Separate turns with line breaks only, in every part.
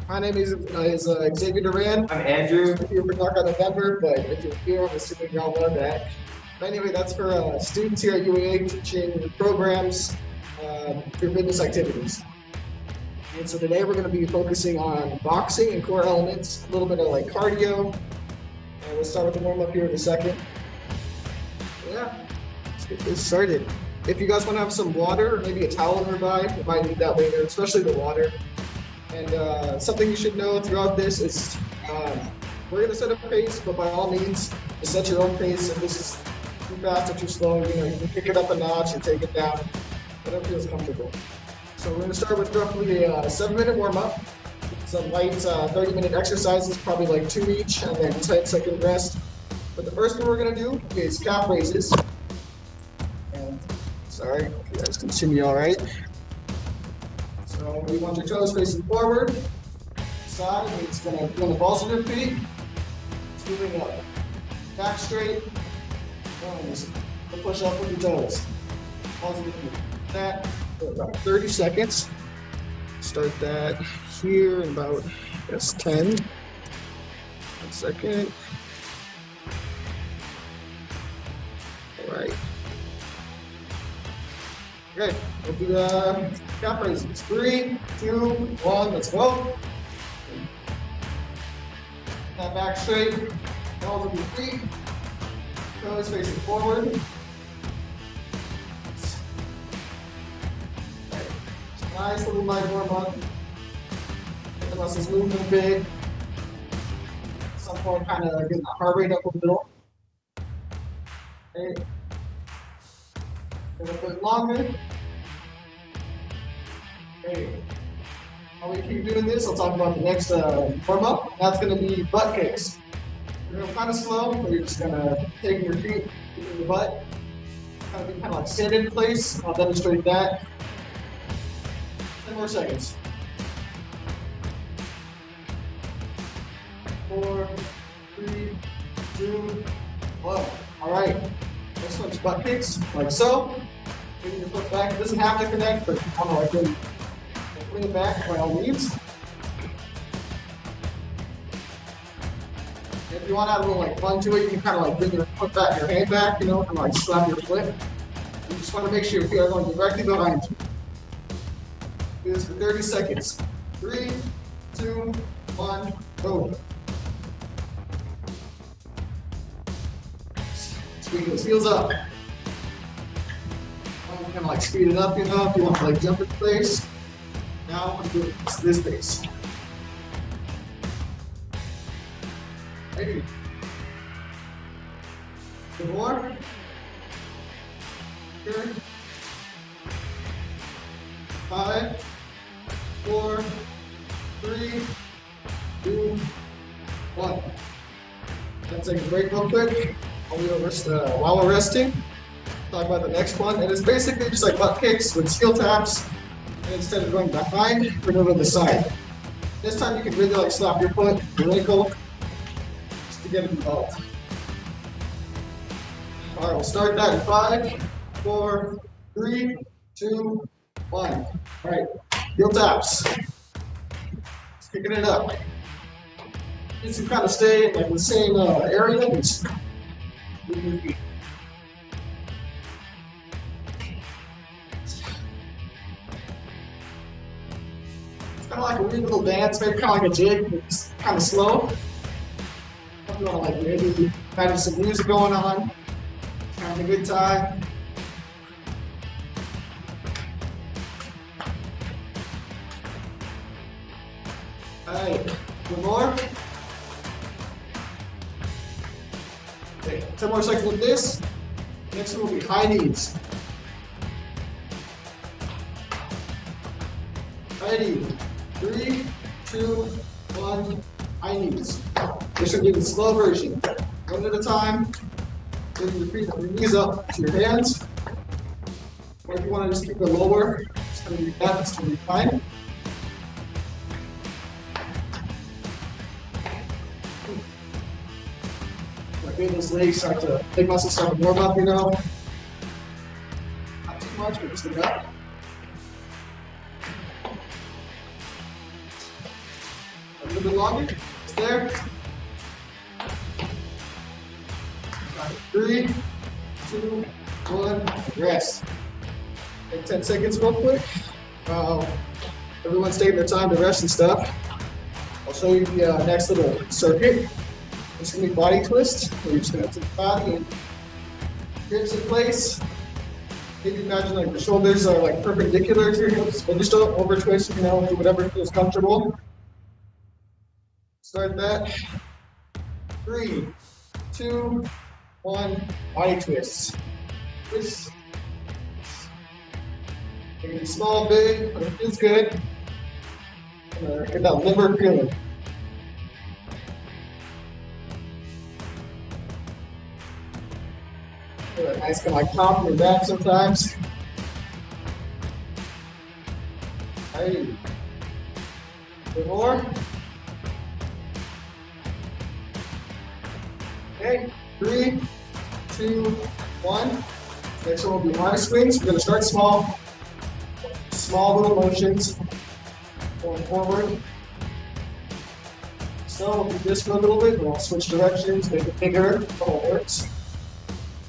My name is Xavier Duran.
I'm Andrew.
I'm here for Dark on November, but if you're here, I'm assuming y'all know that. But anyway, that's for students here at UEA teaching programs for fitness activities. And so today we're going to be focusing on boxing and core elements, a little bit of like cardio. And we'll start with the warm up here in a second. Yeah, let's get this started. If you guys want to have some water or maybe a towel nearby, you might need that later, especially the water. And something you should know throughout this is we're going to set a pace, but by all means, just set your own pace. If this is too fast or too slow, you can pick it up a notch and take it down, whatever feels comfortable. So we're going to start with roughly a 7-minute warm-up, some light 30-minute exercises, probably like 2 each, and then 10-second rest. But the first thing we're going to do is calf raises. And sorry, you guys can see me all right. So you want your toes facing forward, side, it's going to feel the balls of your feet, moving up, back straight, push up with your toes, balls of your feet. That for about 30 seconds. Start that here in about, I guess, 10. 1 second. All right. Okay, we'll do the calf raises. 3, 2, 1, let's go. That back straight, balls of your feet, toes facing forward. Okay. Nice little light warm up. Get the muscles moving a bit. At some point, kind of getting the heart rate up a little. Okay. A little bit longer. Okay. While we keep doing this, I'll talk about the next warm-up. That's going to be butt kicks. You're going to kind of slow, but you're just going to take your feet in your butt. Kind of like sit in place. I'll demonstrate that. 10 more seconds. 4, 3, 2, 1. All right. Next one's butt kicks, like so. Bring your foot back. It doesn't have to connect, but I don't know, I can bring it back by all means. If you want to add a little like fun to it, you can kind of like bring your foot back, your hand back, and like slap your foot. You just want to make sure your feet are going directly behind you. Do this for 30 seconds. 3, 2, 1, go. Squeeze those heels up. Kind of like speed it up, if you want to like jump in place. Now I'm doing this pace. Ready? 2 more. Here. 5, 4, 3, 2, 1. Let's take a break real quick. While we're resting, talk about the next one. And it's basically just like butt kicks with heel taps. And instead of going behind, we're going to the side. This time you can really like slap your foot, your ankle, just to get it involved. All right, we'll start that in 5, 4, 3, 2, 1. All right, heel taps. Just kicking it up. Just to kind of stay in like the same area. Just move your feet. Kind of like a weird little dance, maybe kind of like a jig, but just kind of slow. You want to like maybe imagine some music going on, having a good time. All right, 1 more. Okay, 10 more seconds with this. Next one will be high knees. Ready? 3, 2, 1, high knees. This should be the slow version. 1 at a time. Bring your feet, your knees up to your hands. Or if you want to just keep it lower, it's going to be that, it's going to be fine. My those legs start to, leg muscles start to warm up, Not too much, but just enough. little bit longer. It's there. 3, 2, 1, rest. Take 10 seconds real quick. Everyone's taking their time to rest and stuff. I'll show you the next little circuit. It's gonna be body twist. You're just gonna take the body and hips in place. Maybe imagine like the shoulders are like perpendicular to your hips, but just don't over twist, do whatever feels comfortable. Start that. 3, 2, 1, body twists. Twist. It can be small, big, but it feels good. Get that limber feeling. Feel that nice kind of like pop in your back sometimes. Hey. A bit more. Okay, 3, 2, 1. Next one will be high swings. We're going to start small. Small little motions going forward. So we'll do this for a little bit, and I'll switch directions, make it bigger, if all works. If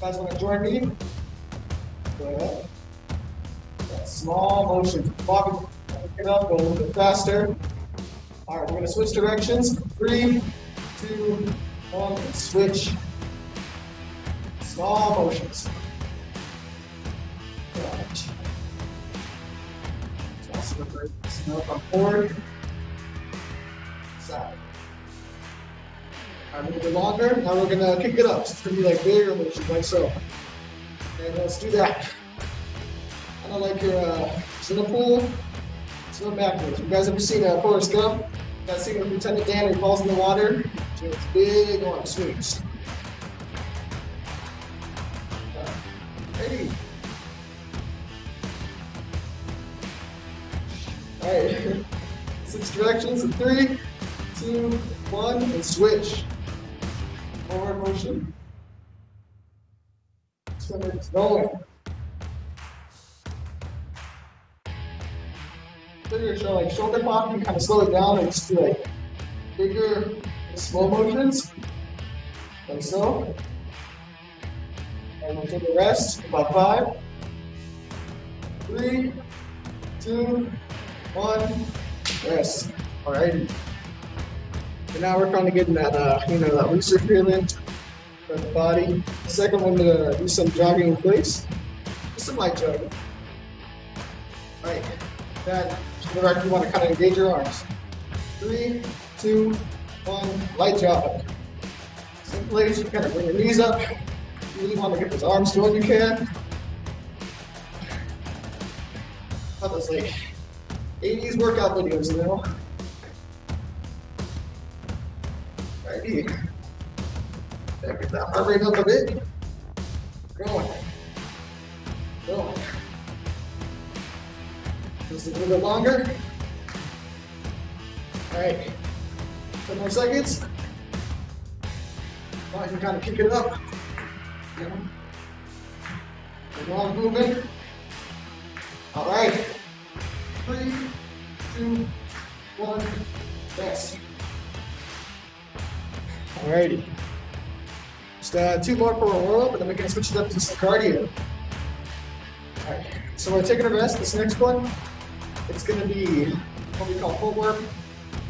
you guys want to join me? Go ahead. That small motion. Pick it up, go a little bit faster. All right, we're going to switch directions. 3, 2, 1, and switch. Small motions. Right. Up on forward, side. All right, a little bit longer. Now we're gonna kick it up. So it's gonna be like bigger motions, like so. And let's do that. Kind of like you're in a pool, swim backwards. You guys ever seen Forrest Gump? You guys seen Lieutenant Dan who falls in the water? So it's big arm swings. Ready? All right, 6 directions in 3, 2, 1, and switch. Forward motion. Swimmers going. Figure show like shoulder pop, you kind of slow it down and just do like bigger, slow motions, like so. And we'll take a rest, about 5, 3, 2, 1, rest. Alrighty. So now we're kind of getting that, that looser feeling for the body. The second one, to do some jogging in place. Just some light jogging. Alright. That, whenever you want to kind of engage your arms. 3, 2, 1, light jog. Same place, you kind of bring your knees up. If you really want to get those arms going, you can. How those like 80s workout videos, Righty. Get that heart rate up a bit. Going. Just a little bit longer. All right. 10 more seconds. Now you can kind of kick it up. Long movement. All right. 3, 2, 1, rest. Alrighty. Just 2 more for a roll up, and then we're going to switch it up to some cardio. Alright, so we're taking a rest. This next one, it's going to be what we call footwork.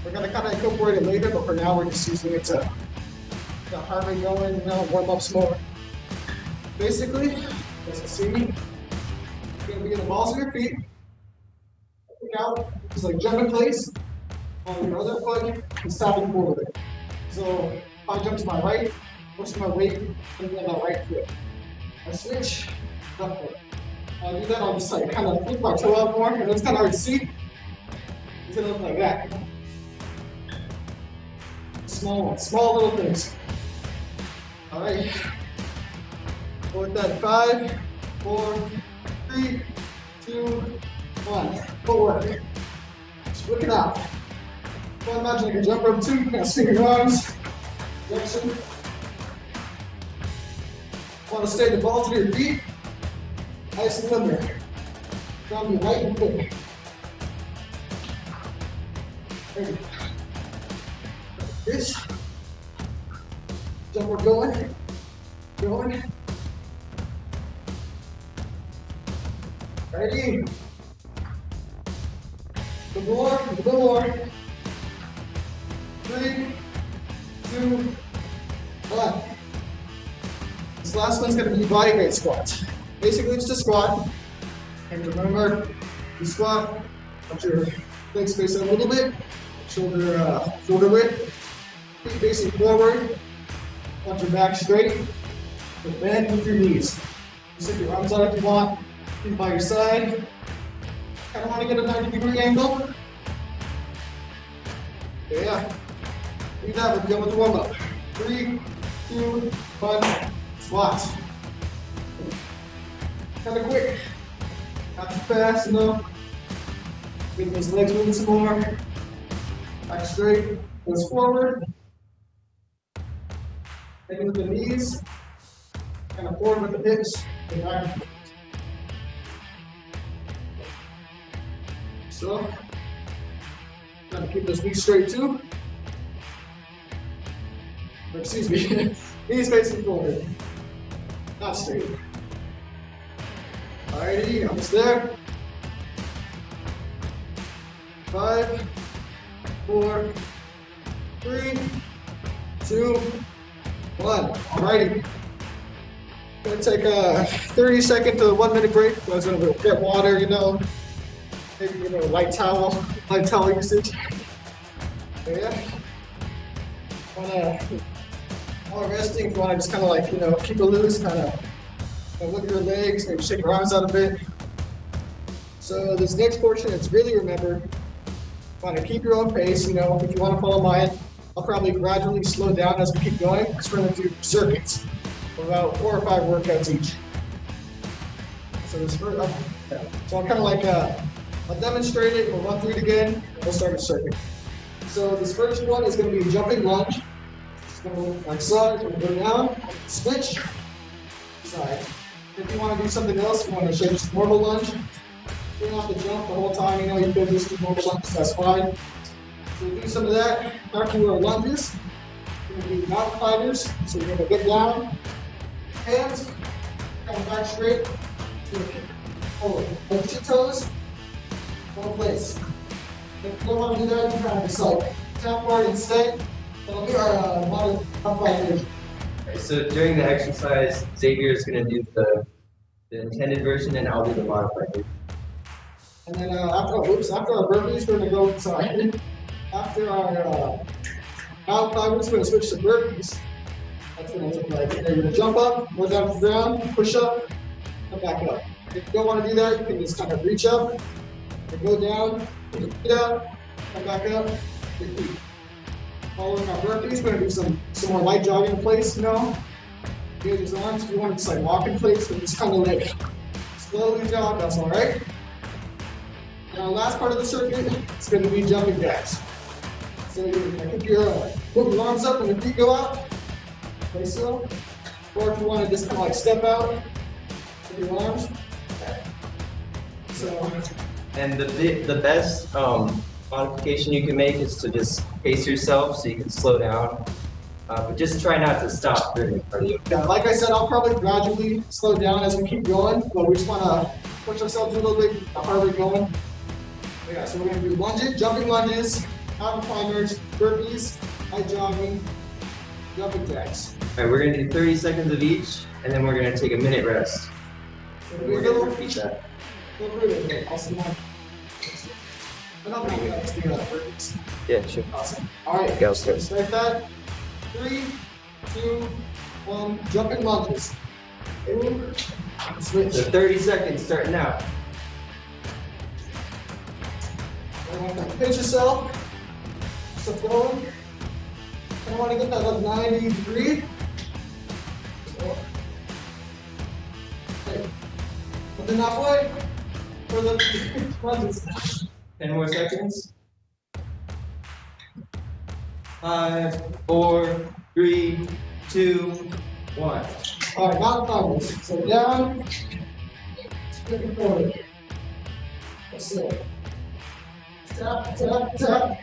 We're going to kind of incorporate it later, but for now we're just using it to get the heart rate going, warm up some more. Basically, as you can see, you're going to be in the balls of your feet. Out, just like jump in place on your other foot and stopping forward. So if I jump to my right, most of my weight is going to be on that right foot. I switch left foot. I'll do that, I'll just like kind of flip my toe out more, and it's kind of hard to see. It's going to look like that. Small ones, small little things. All right. Go with that. 5, 4, 3, 2, 1. Footwork. Just work it out. So imagine you can jump rope 2, kind of swing your arms. Flexion. Want to stay the balls of your feet. Nice and limber. Down your right and quick. this. Jump, we're going. Going. Ready. One more, one more. 3, 2, 1. This last one's gonna be body weight squats. Basically, it's just a squat. And remember, you squat, let your legs face out a little bit, shoulder width, feet facing forward, want your back straight, but bend with your knees. Just take your arms out if you want, feet by your side. Kind of want to get a 90-degree angle. Yeah. Do that, we're done with the warm-up. 3, 2, 1, squats. Kind of quick. Not too fast, no. Get those legs moving some more. Back straight, goes forward. Take it with the knees. Kind of forward with the hips. And back. So, trying to keep those knees straight too. Or, excuse me, knees facing forward. Not straight. Alrighty, almost there. 5, 4, 3, 2, 1. Alrighty. Gonna take a 30-second to 1 minute break. I was gonna get water, maybe light towel usage. So yeah. While resting, if you wanna just kind of keep it loose, kind of look at your legs, maybe shake your arms out a bit. So this next portion, it's really remember, want to keep your own pace. If you want to follow mine, I'll probably gradually slow down as we keep going. Because we're going to do circuits, about 4 or 5 workouts each. So this first, so I'll kind of I'll demonstrate it. We'll run through it again. And we'll start a circuit. So this first one is going to be a jumping lunge. It's going to look like so. It's going to go down, switch, side. If you want to do something else, you want to show just normal lunge. You don't have to jump the whole time, you can just do normal lunges, that's fine. So we'll do some of that. After our lunges, we're going to do mountain climbers. So you're going to get down, hands, come back straight, forward. Lift your toes, one place. If you don't want to do that, you can kind of just tap forward and stay. That'll be our modern version.
Okay, so during the exercise, Xavier is going to do the intended version, and I'll do the modified version.
And then after our burpees, we're going to go inside. After our mountain climbers, we're going to switch to burpees. That's going to look like you're going to jump up, go down to the ground, push up, come back up. If you don't want to do that, you can just kind of reach up, and go down, put your feet out, come back up, your feet. Following our burpees, we're going to do some more light jogging in place, Engage his arms. If you want to just walk in place, and just kind of slowly jog, that's all right. And our last part of the circuit is going to be jumping jacks. So you're going to put your arms up and your feet go out, like so. Or if you want to just kind of step out with your arms. So.
And the best modification you can make is to just pace yourself so you can slow down. But just try not to stop during the cardio.
Yeah, like I said, I'll probably gradually slow down as we keep going, but we just want to push ourselves a little bit harder going. Yeah, so we're going to do lunges, jumping lunges, mountain climbers, burpees, light jogging, jumping jacks.
All right, we're going to do 30 seconds of each, and then we're going to take a minute rest.
So
We're going to repeat that.
Go through it. Awesome. And I'll bring you up to burpees.
Yeah, sure.
Awesome. All right,
Go,
so start that. 3, 2, 1, jumping lunges. Boom. Switch.
So 30 seconds starting now.
Pinch yourself. Step going. I want to get that up 90 degree. Okay. And then halfway for the lunges.
10 more seconds. 5, 4, 3, 2, 1.
All right, mountain climbers. So down, stripping forward. That's it. Tap, tap, tap.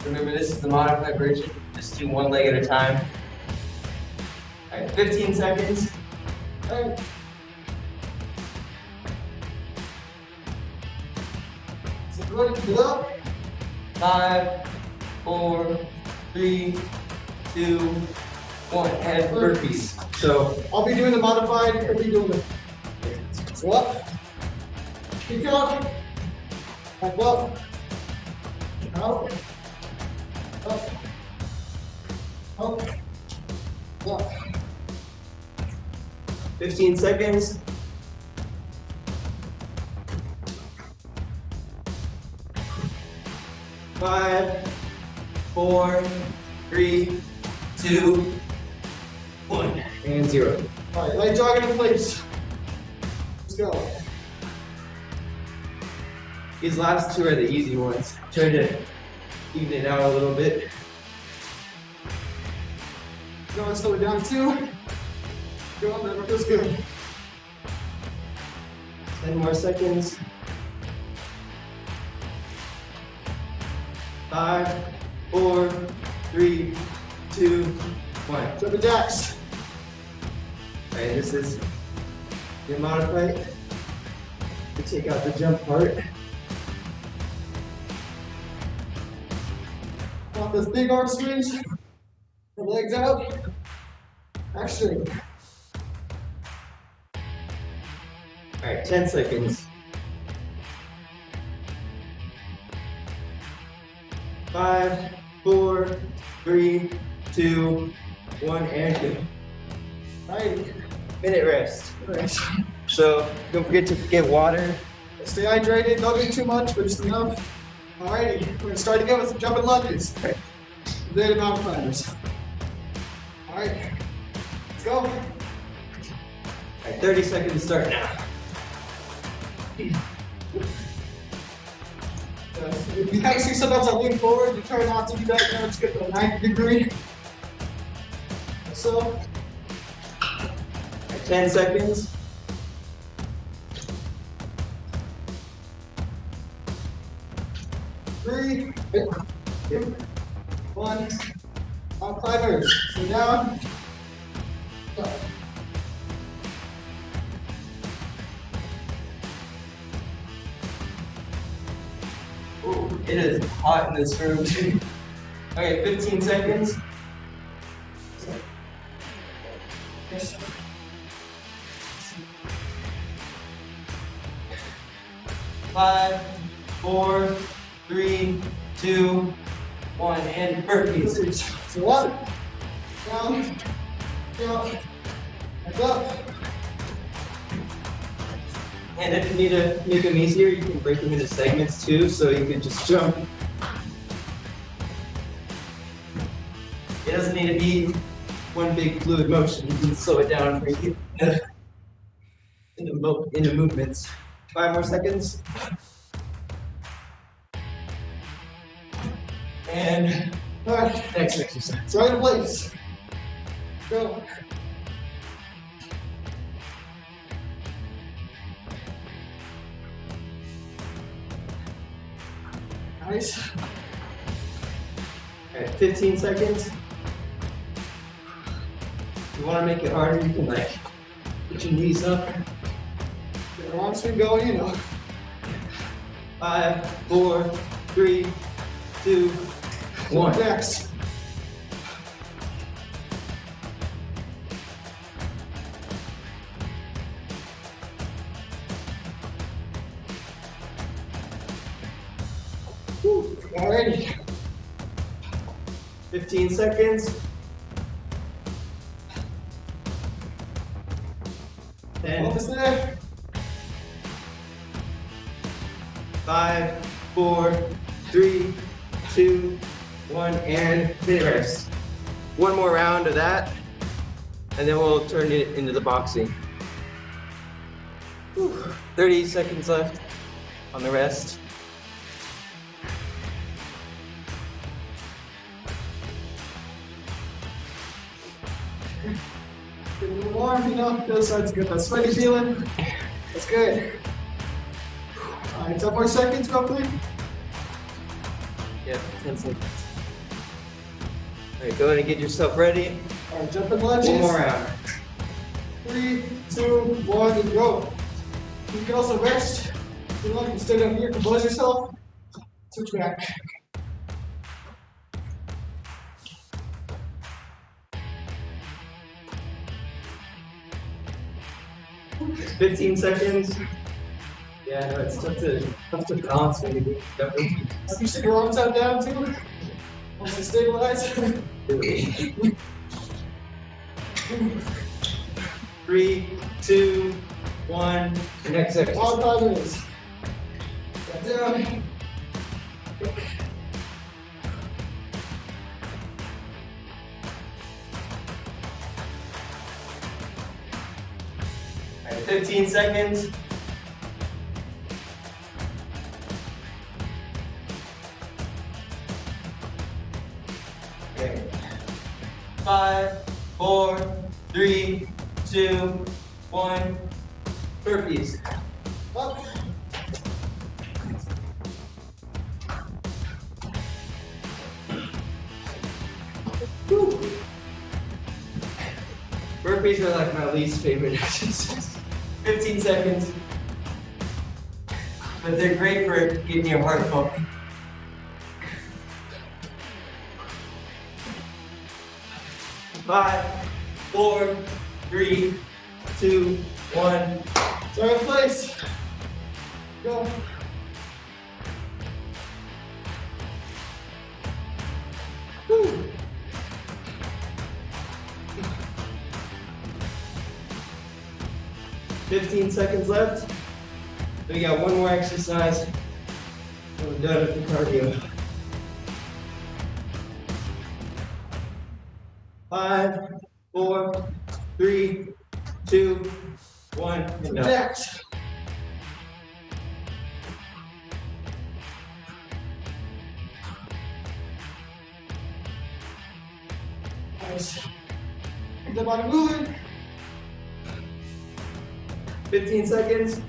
Remember, this is the modified version. Just do one leg at a time. All right, 15 seconds.
All right. So go ahead and get up.
5, 4, 3, 2, 1, and burpees. So
I'll be doing the modified, you'll be doing the. So up. Keep going. Back up. Out. Up. Up. Up.
15 seconds. 5, 4, 3, 2, 1, and 0.
All right, leg jogging in place. Let's go.
These last two are the easy ones. Try to even it out a little bit.
Go and slow it down too. Go on, that feels good.
10 more seconds. 5, 4, 3, 2, 1.
Jumping jacks.
Alright, this is your modified. We take out the jump part.
Want those big arm swings. The legs out. Action.
Alright, 10 seconds. 5, 4, 3, 2, 1, and go.
All right.
Minute rest.
Nice.
So don't forget to get water.
Stay hydrated. Don't do too much, but just enough. All righty. We're gonna start again with some jumping lunges.
Right.
Then mountain climbers. All right. Let's go.
Alright, 30 seconds start now.
If you kind of see sometimes I lean forward, you try not to do that. Now let's get to a 90 degree. So,
Alright, 10 seconds.
3, 2, 1. On climbers. So down. Up.
Ooh, it is hot in this room. Okay, 15 seconds.
Yes.
5, 4, 3, 2, 1, and burpees.
So up, down, down, and up.
And if you need to make them easier, you can break them into segments too, so you can just jump. It doesn't need to be one big fluid motion. You can slow it down and break it into movements. 5 more seconds. And
All right,
next exercise.
right in place. Go. Nice.
All right, 15 seconds. If you want to make it harder, you can like put your knees up.
Get the arm swing going, you know.
5, 4, 3, 2, 1.
Next. Alrighty.
15 seconds. 10,
Almost there.
5, 4, 3, 2, 1, and minute rest. One more round of that, and then we'll turn it into the boxing. Whew. 30 seconds left on the rest.
Get a little warm, you know. The other side's good. That sweaty feeling. That's good. All right, 10 more seconds, roughly.
Yeah, 10 seconds. All right, go ahead and get yourself ready.
All right, jumping lunges.
One more round.
3, 2, 1, and go. You can also rest. If you like to stay down here, compose yourself. Switch back.
Okay. 15 seconds. Yeah, no, it's tough to balance when you don't
Have you stick your arms out down too? Once to stabilize.
3, 2, 1. The next exercise.
All 5 minutes. Back down.
All right, 15 seconds. Okay. 5, 4, 3, 2, 1. Burpees.
Up. Whew.
Burpees are like my least favorite exercises. 15 seconds. But they're great for getting your heart pumping. Five, 4, 3, 2, 1.
Start in place. Go. Whew.
$15 seconds left. We got one more exercise. We're done with the cardio. 5, 4, 3, 2, 1. And done.
Next. Nice. Keep the body moving.
15 seconds.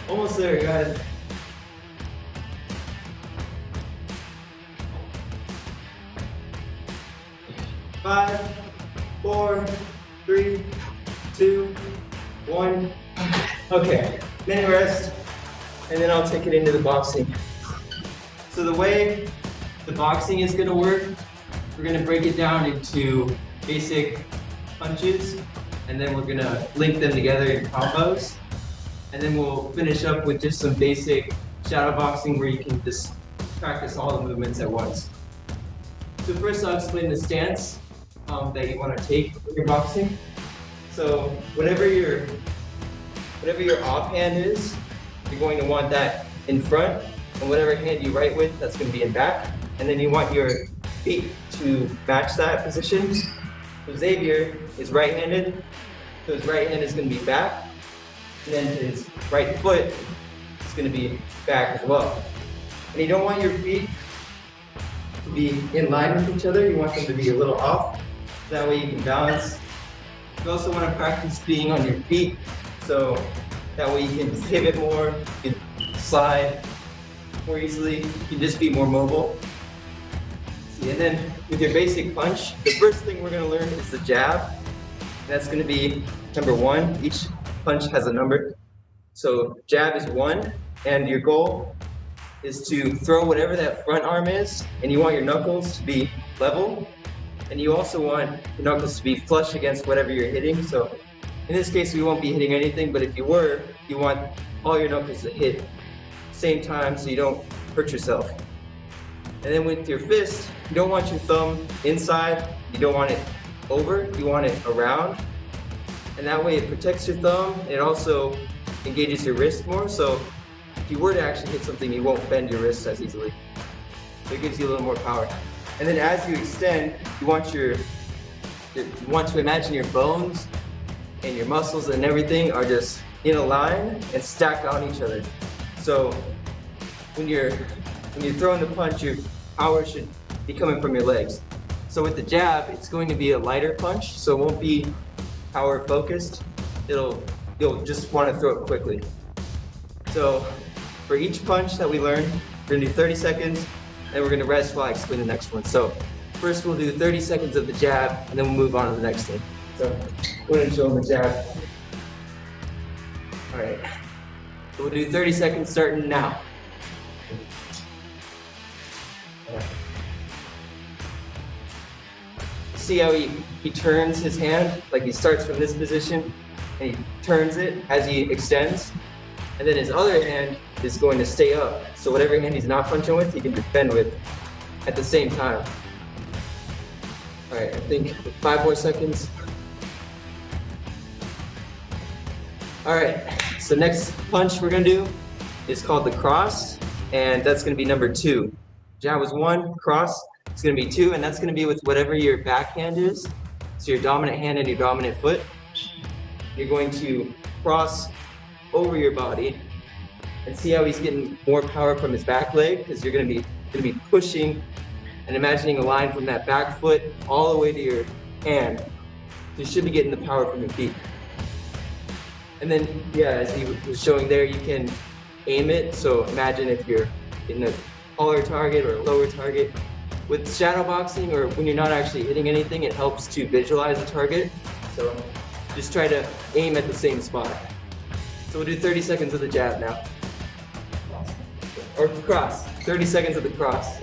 Almost there, guys. Five, 4, 3, 2, 1. Okay, minute rest, and then I'll take it into the boxing. So the way the boxing is gonna work, we're gonna break it down into basic punches, and then we're gonna link them together in combos. And then we'll finish up with just some basic shadow boxing where you can just practice all the movements at once. So first I'll explain the stance that you want to take when you're boxing. So whatever your offhand is, you're going to want that in front, and whatever hand you right with, that's going to be in back. And then you want your feet to match that position. So Xavier is right-handed, so his right hand is going to be back, and then his right foot is going to be back as well. And you don't want your feet to be in line with each other, you want them to be a little off. That way you can balance. You also want to practice being on your feet, so that way you can pivot more, you can slide more easily, you can just be more mobile. See, and then with your basic punch, the first thing we're going to learn is the jab. That's going to be number 1. Each punch has a number. So jab is 1, and your goal is to throw whatever that front arm is, and you want your knuckles to be level, and you also want your knuckles to be flush against whatever you're hitting. So in this case, we won't be hitting anything, but if you were, you want all your knuckles to hit same time so you don't hurt yourself. And then with your fist, you don't want your thumb inside, you don't want it over, you want it around. And that way it protects your thumb, it also engages your wrist more, so if you were to actually hit something, you won't bend your wrist as easily. So it gives you a little more power. And then as you extend, you want to imagine your bones and your muscles and everything are just in a line and stacked on each other. So when you're throwing the punch, your power should be coming from your legs. So with the jab, it's going to be a lighter punch, so it won't be power focused. You'll just want to throw it quickly. So for each punch that we learn, we're gonna do 30 seconds, and we're gonna rest while I explain the next one. So First, we'll do 30 seconds of the jab, and then we'll move on to the next thing. So, go ahead and show them the jab. All right. So we'll do 30 seconds starting now. See how he turns his hand? Like he starts from this position, and he turns it as he extends. And then his other hand is going to stay up. So whatever hand he's not punching with, he can defend with at the same time. All right, I think 5 more seconds. All right, so next punch we're gonna do is called the cross, and that's gonna be number 2. Jab was 1, cross, it's gonna be 2, and that's gonna be with whatever your backhand is. So your dominant hand and your dominant foot. You're going to cross over your body, and see how he's getting more power from his back leg, because you're gonna be pushing and imagining a line from that back foot all the way to your hand. So you should be getting the power from your feet. And then, yeah, as he was showing there, you can aim it. So imagine if you're in a taller target or a lower target. With shadow boxing, or when you're not actually hitting anything, it helps to visualize the target. So just try to aim at the same spot. So we'll do 30 seconds of the jab now. Or cross, 30 seconds of the cross.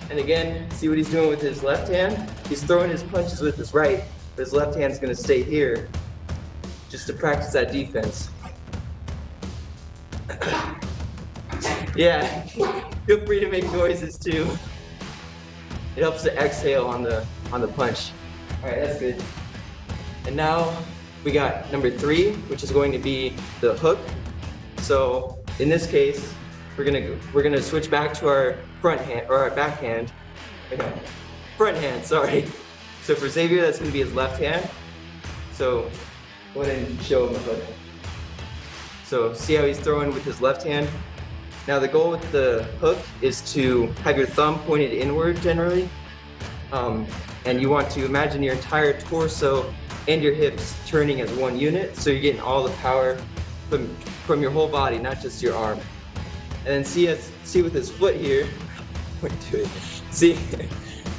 And again, see what he's doing with his left hand? He's throwing his punches with his right, but his left hand's gonna stay here just to practice that defense. Yeah, feel free to make noises too. It helps to exhale on the punch. All right, that's good. And now we got number 3, which is going to be the hook. So in this case, we're gonna switch back to our front hand, or our back hand. Front hand, sorry. So for Xavier, that's gonna be his left hand. So go ahead and show him the hook. So see how he's throwing with his left hand? Now the goal with the hook is to have your thumb pointed inward generally. And you want to imagine your entire torso and your hips turning as one unit, so you're getting all the power from your whole body, not just your arm. And then see with his foot here, point to it. See,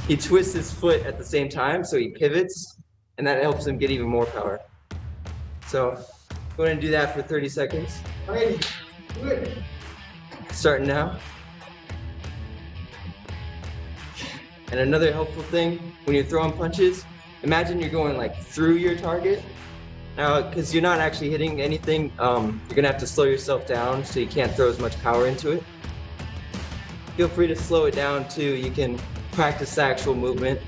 he twists his foot at the same time, so he pivots, and that helps him get even more power. So go ahead and do that for 30 seconds.
Alrighty, good.
Starting now. And another helpful thing when you're throwing punches, imagine you're going like through your target. Now, because you're not actually hitting anything, you're gonna have to slow yourself down so you can't throw as much power into it. Feel free to slow it down too. You can practice the actual movement.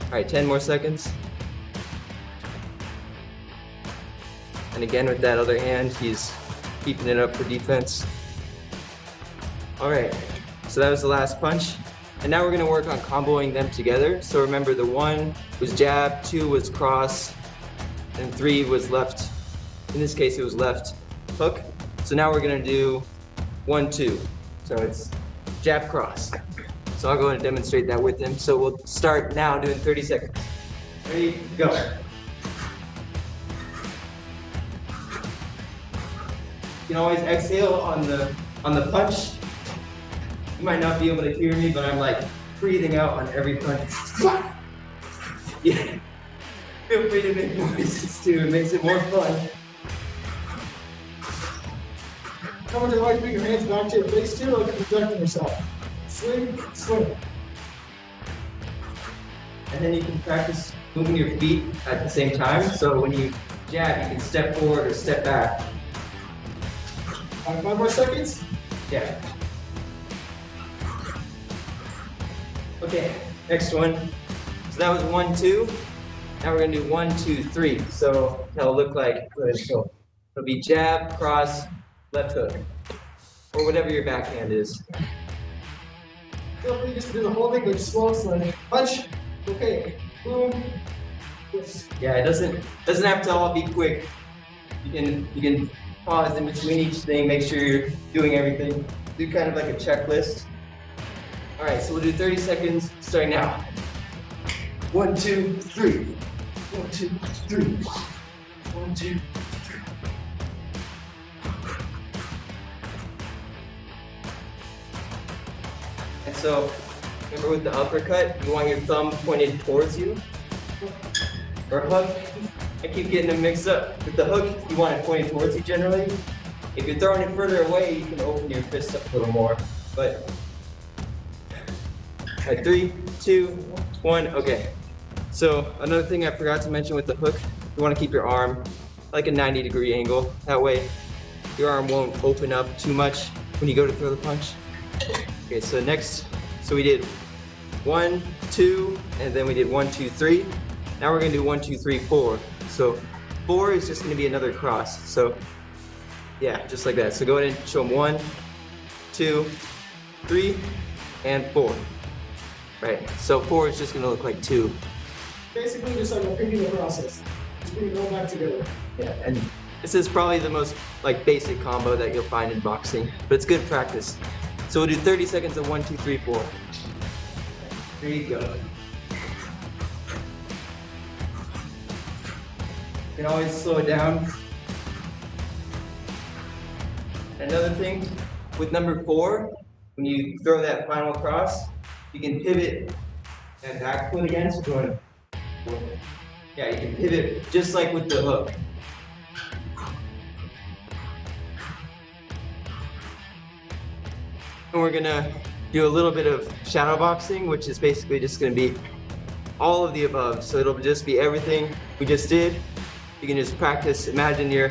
All right, 10 more seconds. And again, with that other hand, he's keeping it up for defense. All right, so that was the last punch. And now we're gonna work on comboing them together. So remember, the 1 was jab, 2 was cross, and 3 was left. In this case, it was left hook. So now we're gonna do 1, 2. So it's jab, cross. So I'll go ahead and demonstrate that with him. So we'll start now doing 30 seconds. Ready, go. You can always exhale on the punch. You might not be able to hear me, but I'm like breathing out on every punch. Yeah. Feel free to make noises too. It makes it more fun.
Come to the right, bring your hands back to your face too, like you're projecting yourself. Swing, swing.
And then you can practice moving your feet at the same time. So when you jab, you can step forward or step back.
5 more seconds.
Yeah. Okay, next one. So that was 1, 2. Now we're gonna do 1, 2, 3. So that'll look like, it'll be jab, cross, left hook, or whatever your backhand is.
Feel free just to do the whole thing, but slow, punch. Okay, boom. Yes.
Yeah, it doesn't have to all be quick. You can pause in between each thing, make sure you're doing everything. Do kind of like a checklist. All right, so we'll do 30 seconds starting now. 1, 2, 3. 1, 2, 3. 1, 2, 3. And so, remember with the uppercut, you want your thumb pointed towards you. Or hook, I keep getting them mixed up. With the hook, you want it pointed towards you generally. If you're throwing it further away, you can open your fist up a little more. But, all right, 3, 2, 1, okay. So another thing I forgot to mention with the hook, you want to keep your arm like a 90-degree angle. That way, your arm won't open up too much when you go to throw the punch. Okay, so next, so we did 1, 2, and then we did 1, 2, 3. Now we're gonna do 1, 2, 3, 4. So 4 is just gonna be another cross. So yeah, just like that. So go ahead and show them 1, 2, 3, and 4. Right, so 4 is just gonna look like 2.
Basically just like repeating the process. Just bring it all back together.
Yeah, and this is probably the most like basic combo that you'll find in boxing, but it's good practice. So we'll do 30 seconds of 1, 2, 3, 4. There you go. You can always slow it down. Another thing, with number 4, when you throw that final cross, you can pivot that back foot again. So go ahead. Yeah, you can pivot just like with the hook. And we're gonna do a little bit of shadow boxing, which is basically just gonna be all of the above. So it'll just be everything we just did. You can just practice. Imagine you're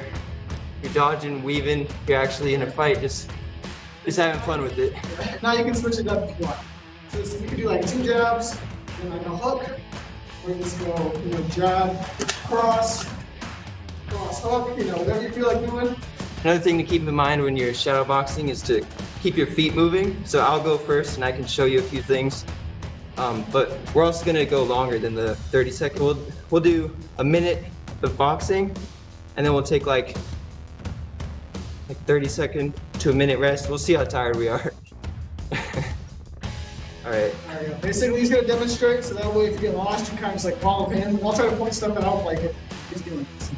dodging, weaving. You're actually in a fight, just having fun with it.
Now you can switch it up if you want. So you can do like 2 jabs and like a hook, or just go, jab, cross, hook, whatever you feel like doing.
Another thing to keep in mind when you're shadow boxing is to keep your feet moving. So I'll go first and I can show you a few things. But we're also gonna go longer than the 30 second. We'll do a minute of boxing, and then we'll take like 30 second to a minute rest. We'll see how tired we are. All right.
There you go. Basically, he's gonna demonstrate, so that way if you get lost, you kind of just like follow him. I'll try to point stuff out like it. He's doing this.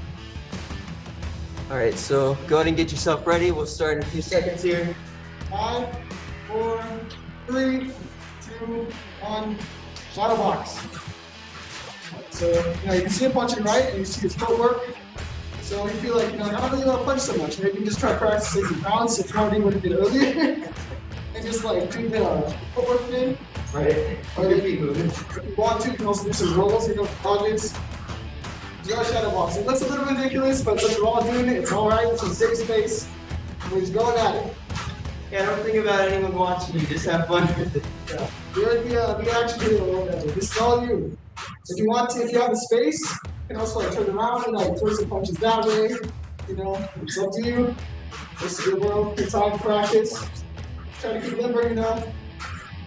All right, so go ahead and get yourself ready. We'll start in a few seconds here.
5, 4, 3, 2, 1, shadow box. So, you can see him punching right, and you see his footwork. So you feel like, I don't really want to punch so much. Maybe you can just try practicing your balance if you want to do what you did earlier. And just like do the footwork thing.
Right.
Or if you want to, you can also do some rolls, targets. Your shadow box. It looks a little ridiculous, but since we're all doing it, it's alright. It's a safe space. We're just going at it.
Yeah, don't think about anyone watching you. Just have fun with it.
Yeah. The action video a little bit. This is all you. If you want to, if you have the space, you can also like turn around and like throw some punches that way. It's up to you. This is your world. Your time to practice. Try to keep limber, Don't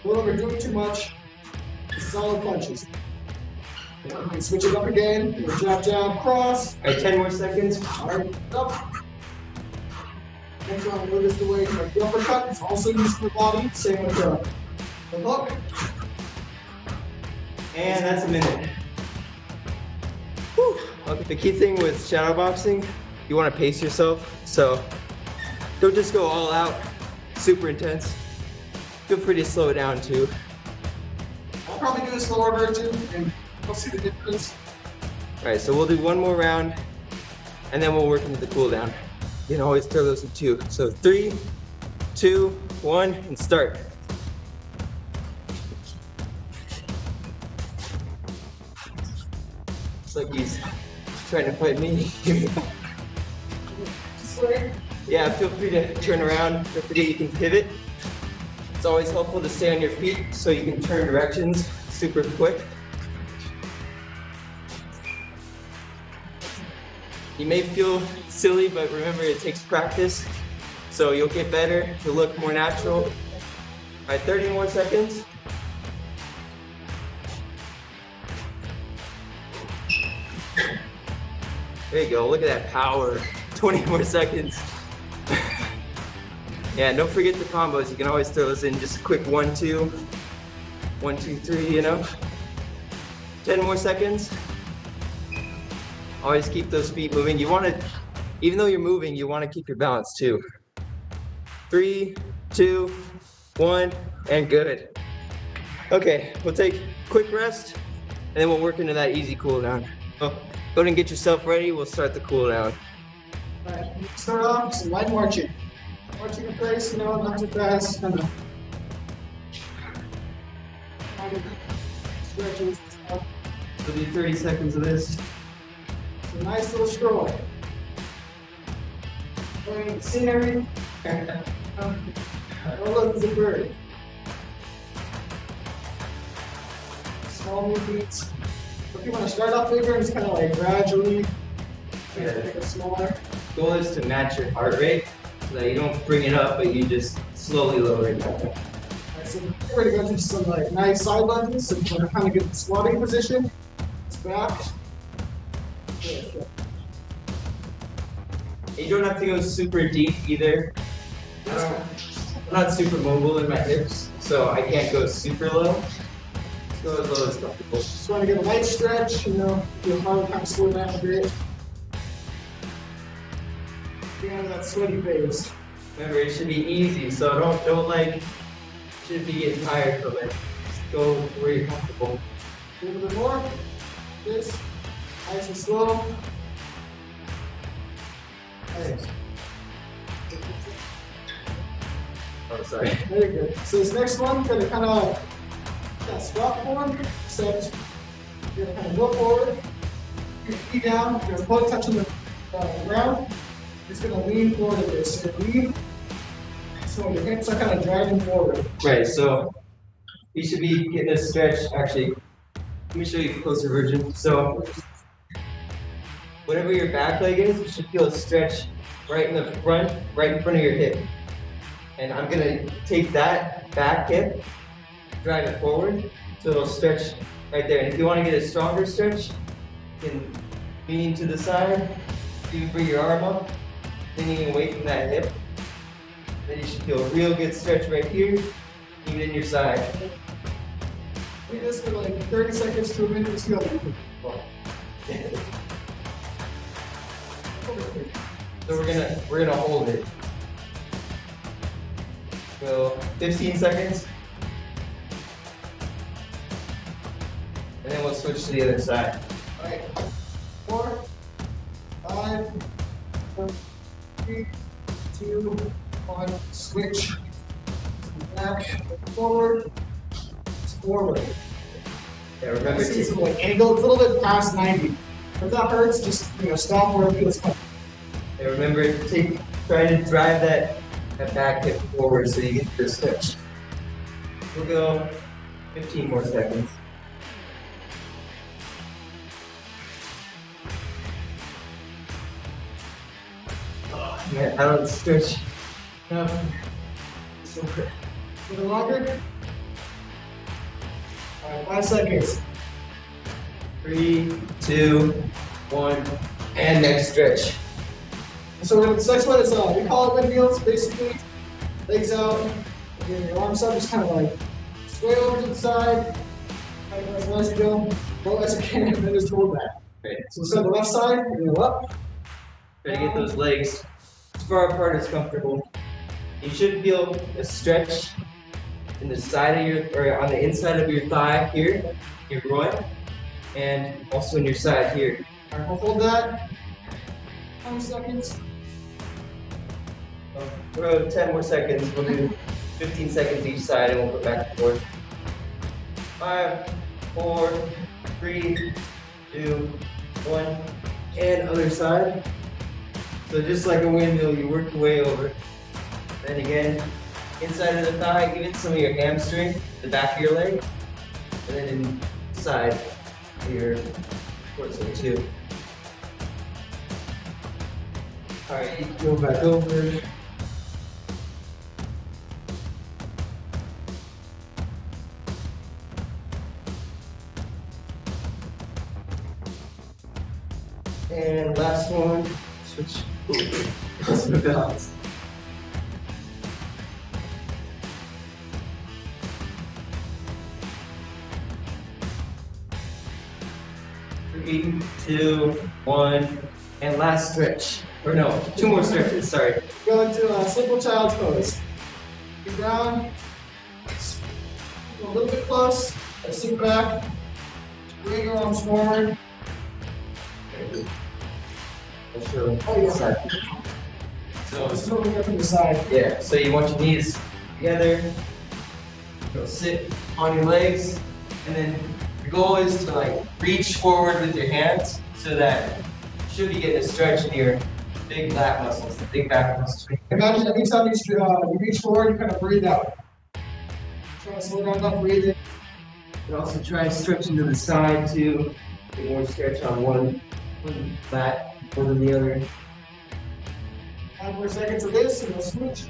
overdo it too much. Solid punches. You can switch it up again. Jab, jab, cross.
All right, 10 more seconds.
All right, up. Next one, notice the way like the uppercut is also used for the body. Same with the hook.
And that's a minute. Whew. Okay, the key thing with shadow boxing, you want to pace yourself. So don't just go all out, super intense. Feel free to slow it down too.
I'll probably do a slower version and you'll see the difference.
All right, so we'll do one more round and then we'll work into the cool down. You can always throw those in 2. So 3, 2, 1, and start. It's like he's trying to fight me. Yeah, feel free to turn around. Don't forget you can pivot. It's always helpful to stay on your feet so you can turn directions super quick. You may feel silly, but remember it takes practice. So you'll get better, you'll look more natural. All right, 30 more seconds. There you go, look at that power. 20 more seconds. Yeah, don't forget the combos. You can always throw those in just a quick 1, 2, 1, 2, 3, 10 more seconds. Always keep those feet moving. You want to, even though you're moving, you want to keep your balance too. 3, 2, 1, and good. Okay, we'll take a quick rest and then we'll work into that easy cool down. So go ahead and get yourself ready. We'll start the cool down.
All right, start off some light marching. Marching in place, not too fast. Kind of stretches.
We'll do 30 seconds of this.
It's a nice little stroll. Enjoying the scenery. Oh, look, there's a bird. Small movements. If you want to start off bigger, it's kind of like gradually make it smaller.
Goal is to match your heart rate so that you don't bring it up, but you just slowly lower it down.
Alright, so we're going to go through some like nice side lunges. So you want to kind of get the squatting position. It's back. Good.
You don't have to go super deep either. I'm not super mobile in my hips, so I can't go super low. Just go as low as comfortable.
Just want to get a light stretch, your heart kind of slow down a bit. Get out of that sweaty phase.
Remember, it should be easy, so don't like, should be getting tired from it. Just go where you're comfortable.
A little bit more. This, nice and slow. Nice.
Oh, sorry.
Very good. So this next one, going to kind of that squat form, except you're going to kind of go forward, your feet down, your foot touching the ground. Just going to lean forward a bit. So you lean, so your hips are kind of driving forward.
Right, so you should be getting a stretch. Actually, let me show you a closer version. So whatever your back leg is, you should feel a stretch right in the front, right in front of your hip. And I'm gonna take that back hip, drive it forward, so it'll stretch right there. And if you wanna get a stronger stretch, you can lean to the side, you bring your arm up, leaning away from that hip. Then you should feel a real good stretch right here, even in your side.
Do this for like 30 seconds to a minute. Just feel it.
So we're gonna hold it. So 15 seconds. And then we'll switch to the other side.
All right. 4, 5, 4, 3, 2, 1. Switch. Back, forward, forward.
Yeah, remember
See some like angle. It's a little bit past 90. If that hurts, just stop where it feels comfortable.
and remember try to drive that back hip forward so you get the stretch. We'll go 15 more seconds. Oh man, I don't stretch. No.
A little longer. All right, 5 seconds.
3, 2, 1, and next stretch.
So this next one is we call it windmills. Basically, legs out, and your arms up, just kind of like sway over to the side, kind of as low as you go, low as you can, and then just hold back.
Great.
So start the left side, and go up.
Try to get those legs as far apart as comfortable. You should feel a stretch in the side of or on the inside of your thigh here, your groin, and also in your side here.
All right, we'll hold that. 20 seconds.
We'll go 10 more seconds. We'll do 15 seconds each side, and we'll go back and forth. 5, 4, 3, 2, 1, and other side. So just like a windmill, you work your way over. Then again, inside of the thigh, even some of your hamstring, the back of your leg, and then inside of your torso too. All right, you can go back over. And last one, switch. Lost my balance. 3, 2, 1, and last stretch. Or no, 2 more stretches, sorry.
Go into a simple child's pose. Get down, a little bit close, and sit back, bring your arms forward.
Sure.
Oh, yeah.
So,
This is what we go from the side.
yeah, so you want your knees together, go sit on your legs, and then the goal is to like reach forward with your hands so that you should be getting a stretch in your big lat muscles, the big back muscles.
Imagine every time you reach forward, you kind of breathe out. Try to slow down that breathing.
And also try stretching to the side too. Get more stretch on one lat more than the other.
5 more seconds of this, and we'll switch.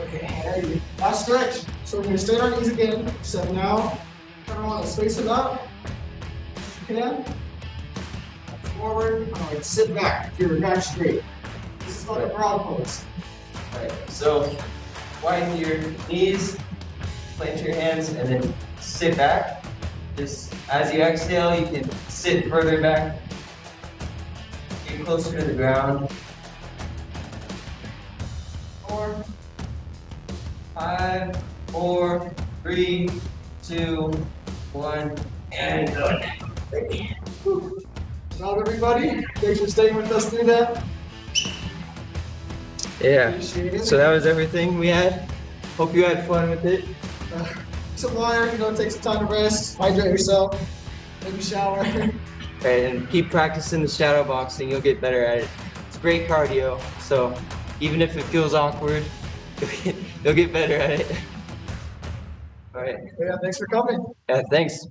Okay, there you go. Last stretch. So we're going to stay on our knees again. So now, kind of want to space it out. If you can. Forward. All right, sit back. If you're back straight. This is like a broad pose.
Alright, so widen your knees, plant your hands, and then sit back. Just as you exhale, you can sit further back, get closer to the ground. 4, 5, 4, 3, 2, 1, and done.
Now, everybody, thanks for staying with us through that.
Yeah,
Appreciate it.
so that was everything we had. Hope you had fun with it.
Some water, take some time to rest, hydrate yourself, maybe shower.
And keep practicing the shadow boxing, you'll get better at it. It's great cardio, so even if it feels awkward, you'll get better at it. All right.
Yeah, thanks for coming.
Yeah, thanks.